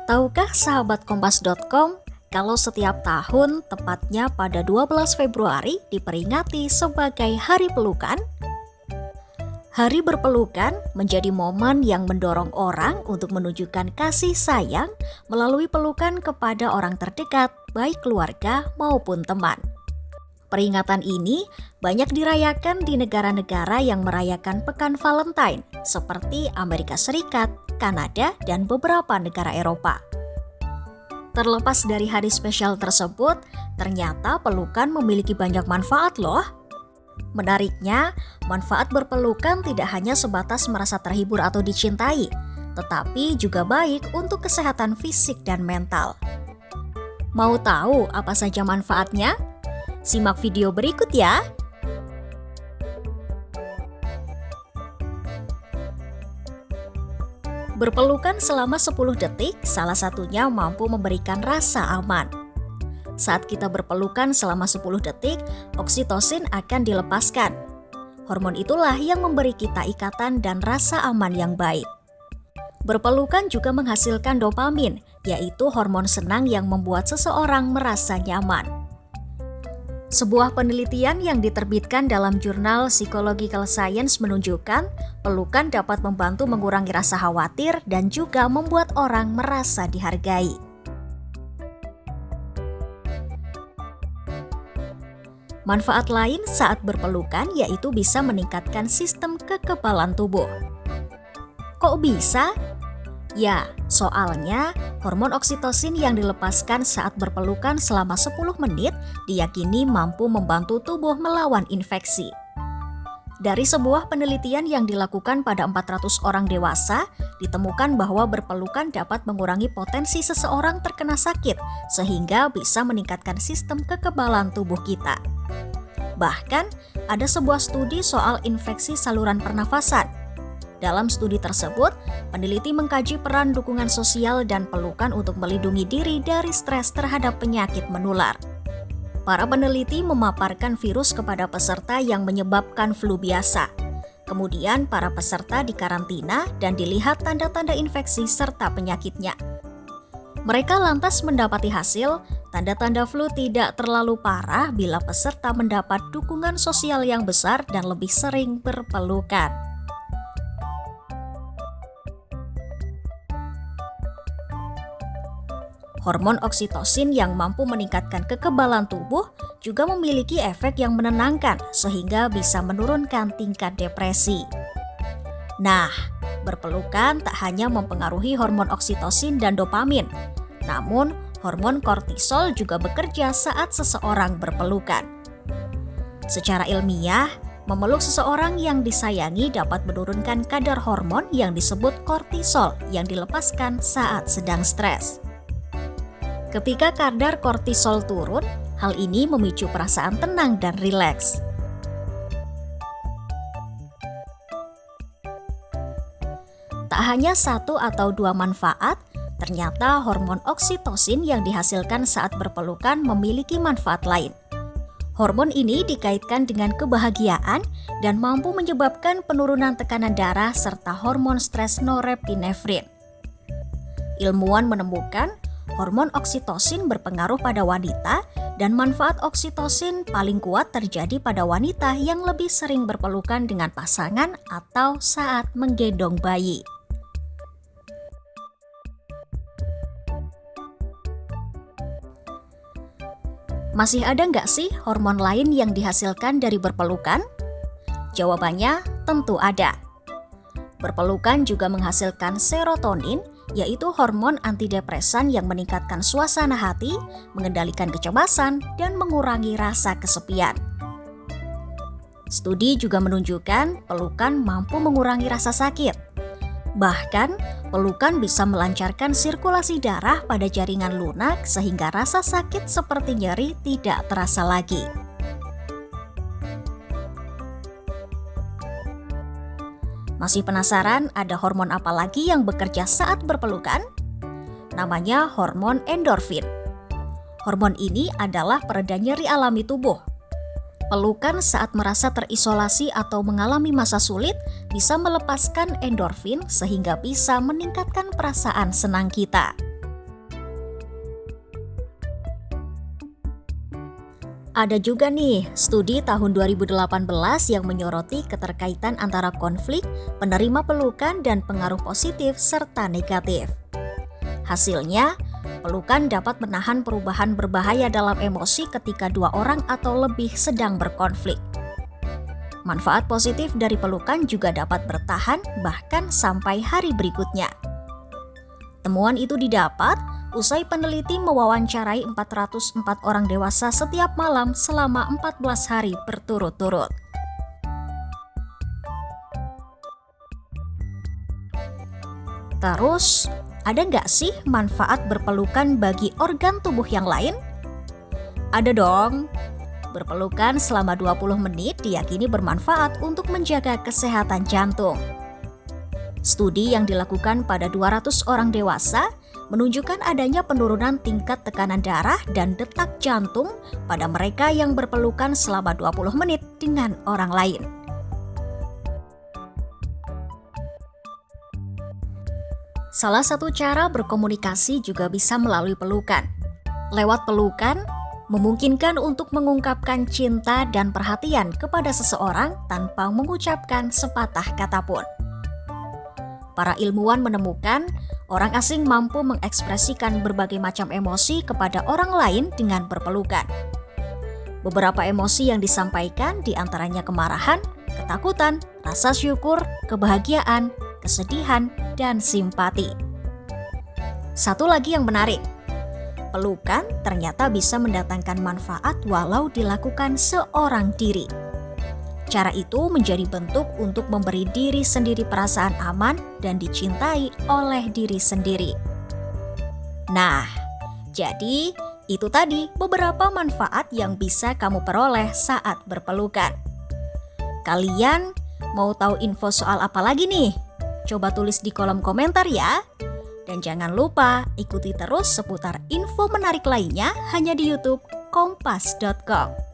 Tahukah sahabat Kompas.com kalau setiap tahun tepatnya pada 12 Februari diperingati sebagai Hari Pelukan? Hari berpelukan menjadi momen yang mendorong orang untuk menunjukkan kasih sayang melalui pelukan kepada orang terdekat, baik keluarga maupun teman. Peringatan ini banyak dirayakan di negara-negara yang merayakan Pekan Valentine, seperti Amerika Serikat, Kanada, dan beberapa negara Eropa. Terlepas dari hari spesial tersebut, ternyata pelukan memiliki banyak manfaat loh. Menariknya, manfaat berpelukan tidak hanya sebatas merasa terhibur atau dicintai, tetapi juga baik untuk kesehatan fisik dan mental. Mau tahu apa saja manfaatnya? Simak video berikut ya. Berpelukan selama 10 detik, salah satunya mampu memberikan rasa aman. Saat kita berpelukan selama 10 detik, oksitosin akan dilepaskan. Hormon itulah yang memberi kita ikatan dan rasa aman yang baik. Berpelukan juga menghasilkan dopamin, yaitu hormon senang yang membuat seseorang merasa nyaman. Sebuah penelitian yang diterbitkan dalam jurnal Psychological Science menunjukkan pelukan dapat membantu mengurangi rasa khawatir dan juga membuat orang merasa dihargai. Manfaat lain saat berpelukan yaitu bisa meningkatkan sistem kekebalan tubuh. Kok bisa? Ya, soalnya hormon oksitosin yang dilepaskan saat berpelukan selama 10 menit diyakini mampu membantu tubuh melawan infeksi. Dari sebuah penelitian yang dilakukan pada 400 orang dewasa, ditemukan bahwa berpelukan dapat mengurangi potensi seseorang terkena sakit, sehingga bisa meningkatkan sistem kekebalan tubuh kita. Bahkan, ada sebuah studi soal infeksi saluran pernafasan. Dalam studi tersebut, peneliti mengkaji peran dukungan sosial dan pelukan untuk melindungi diri dari stres terhadap penyakit menular. Para peneliti memaparkan virus kepada peserta yang menyebabkan flu biasa. Kemudian para peserta dikarantina dan dilihat tanda-tanda infeksi serta penyakitnya. Mereka lantas mendapati hasil, tanda-tanda flu tidak terlalu parah bila peserta mendapat dukungan sosial yang besar dan lebih sering berpelukan. Hormon oksitosin yang mampu meningkatkan kekebalan tubuh juga memiliki efek yang menenangkan sehingga bisa menurunkan tingkat depresi. Nah, berpelukan tak hanya mempengaruhi hormon oksitosin dan dopamin, namun hormon kortisol juga bekerja saat seseorang berpelukan. Secara ilmiah, memeluk seseorang yang disayangi dapat menurunkan kadar hormon yang disebut kortisol yang dilepaskan saat sedang stres. Ketika kadar kortisol turun, hal ini memicu perasaan tenang dan rileks. Tak hanya satu atau dua manfaat, ternyata hormon oksitosin yang dihasilkan saat berpelukan memiliki manfaat lain. Hormon ini dikaitkan dengan kebahagiaan dan mampu menyebabkan penurunan tekanan darah serta hormon stres norepinefrin. Ilmuwan menemukan hormon oksitosin berpengaruh pada wanita dan manfaat oksitosin paling kuat terjadi pada wanita yang lebih sering berpelukan dengan pasangan atau saat menggendong bayi. Masih ada nggak sih hormon lain yang dihasilkan dari berpelukan? Jawabannya tentu ada. Berpelukan juga menghasilkan serotonin, yaitu hormon antidepresan yang meningkatkan suasana hati, mengendalikan kecemasan, dan mengurangi rasa kesepian. Studi juga menunjukkan pelukan mampu mengurangi rasa sakit. Bahkan, pelukan bisa melancarkan sirkulasi darah pada jaringan lunak sehingga rasa sakit seperti nyeri tidak terasa lagi. Masih penasaran ada hormon apa lagi yang bekerja saat berpelukan? Namanya hormon endorfin. Hormon ini adalah pereda nyeri alami tubuh. Pelukan saat merasa terisolasi atau mengalami masa sulit bisa melepaskan endorfin sehingga bisa meningkatkan perasaan senang kita. Ada juga nih studi tahun 2018 yang menyoroti keterkaitan antara konflik, penerima pelukan, dan pengaruh positif serta negatif. Hasilnya, pelukan dapat menahan perubahan berbahaya dalam emosi ketika dua orang atau lebih sedang berkonflik. Manfaat positif dari pelukan juga dapat bertahan bahkan sampai hari berikutnya. Temuan itu didapat usai peneliti mewawancarai 404 orang dewasa setiap malam selama 14 hari berturut-turut. Terus, ada nggak sih manfaat berpelukan bagi organ tubuh yang lain? Ada dong. Berpelukan selama 20 menit diyakini bermanfaat untuk menjaga kesehatan jantung. Studi yang dilakukan pada 200 orang dewasa menunjukkan adanya penurunan tingkat tekanan darah dan detak jantung pada mereka yang berpelukan selama 20 menit dengan orang lain. Salah satu cara berkomunikasi juga bisa melalui pelukan. Lewat pelukan, memungkinkan untuk mengungkapkan cinta dan perhatian kepada seseorang tanpa mengucapkan sepatah kata pun. Para ilmuwan menemukan orang asing mampu mengekspresikan berbagai macam emosi kepada orang lain dengan berpelukan. Beberapa emosi yang disampaikan diantaranya kemarahan, ketakutan, rasa syukur, kebahagiaan, kesedihan, dan simpati. Satu lagi yang menarik, pelukan ternyata bisa mendatangkan manfaat walau dilakukan seorang diri. Cara itu menjadi bentuk untuk memberi diri sendiri perasaan aman dan dicintai oleh diri sendiri. Nah, jadi itu tadi beberapa manfaat yang bisa kamu peroleh saat berpelukan. Kalian mau tahu info soal apa lagi nih? Coba tulis di kolom komentar ya. Dan jangan lupa ikuti terus seputar info menarik lainnya hanya di YouTube kompas.com.